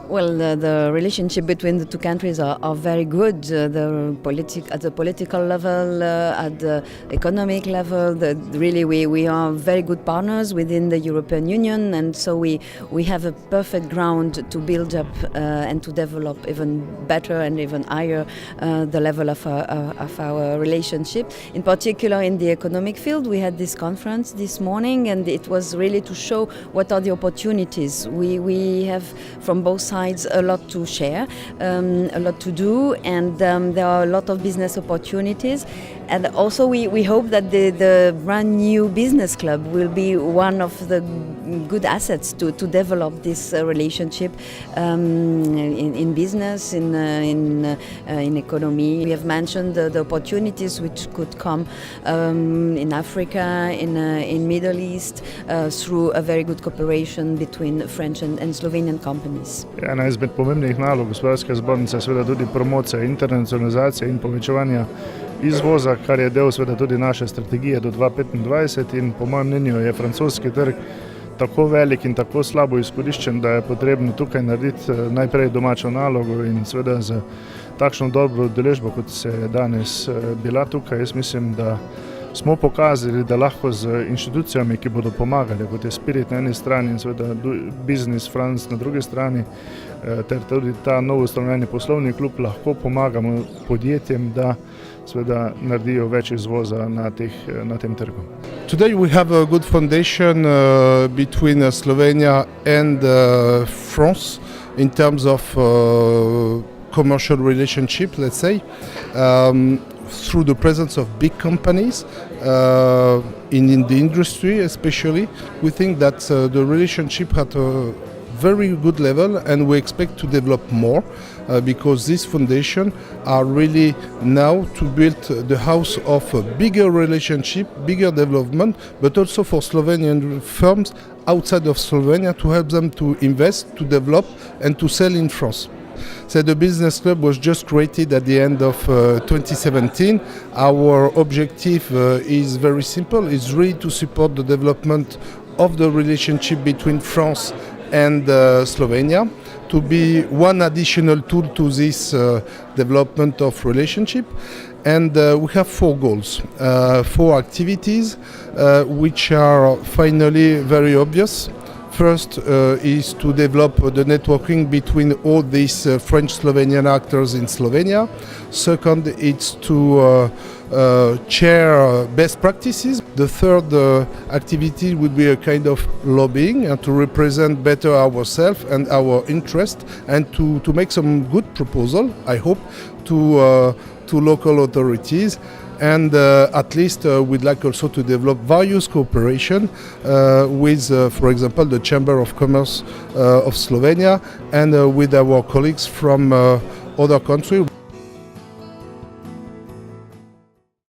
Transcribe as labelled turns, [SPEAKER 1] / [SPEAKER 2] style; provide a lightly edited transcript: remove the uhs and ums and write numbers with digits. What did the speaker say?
[SPEAKER 1] Well, the relationship between the two countries are very good. At the political level, at the economic level, really we are very good partners within the European Union, and so we have a perfect ground to build up and to develop even better and even higher the level of our relationship. In particular, in the economic field, we had this conference this morning, and it was really to show what are the opportunities. We have from both sides a lot to share, a lot to do, and there are a lot of business opportunities. And also we hope that the brand new business club will be one of the good assets to develop this relationship in business, in economy. We have mentioned the opportunities which could come in Africa, in Middle East, through a very good cooperation between French and Slovenian companies.
[SPEAKER 2] Ena izmed pomembnih nalog gospodarske zbornice je seveda tudi promocija internacionalizacije in povečevanja izvoza, kar je del seveda tudi naše strategije do 2025, in po mojem mnenju je francoski trg tako velik in tako slabo izkoriščen, da je potrebno tukaj narediti najprej domačo nalogo, in seveda z takšno dobro udeležbo, kot se je danes bila tukaj, jaz mislim, da smo pokazali, da lahko z inštitucijami, ki bodo pomagali, kot je Spirit na eni strani in seveda Business France na drugi strani, ter tudi ta novoustanovljeni poslovni klub, lahko pomagamo podjetjem, da seveda naredijo več izvoza na tem trgu.
[SPEAKER 3] Today we have a good foundation between Slovenia and France in terms of commercial relationship, let's say. Through the presence of big companies in the industry especially, we think that the relationship at a very good level, and we expect to develop more because this foundation are really now to build the house of a bigger relationship, bigger development, but also for Slovenian firms outside of Slovenia to help them to invest, to develop and to sell in France. So the business club was just created at the end of 2017. Our objective is very simple. It's really to support the development of the relationship between France and Slovenia, to be one additional tool to this development of relationship. And we have 4 goals, 4 activities which are finally very obvious. First is to develop the networking between all these French-Slovenian actors in Slovenia. Second, it's to share best practices. The third activity would be a kind of lobbying and to represent better ourselves and our interest, and to make some good proposal, I hope, to local authorities. And at least we'd like also to develop various cooperation with, for example, the Chamber of Commerce of Slovenia and with our colleagues from other countries.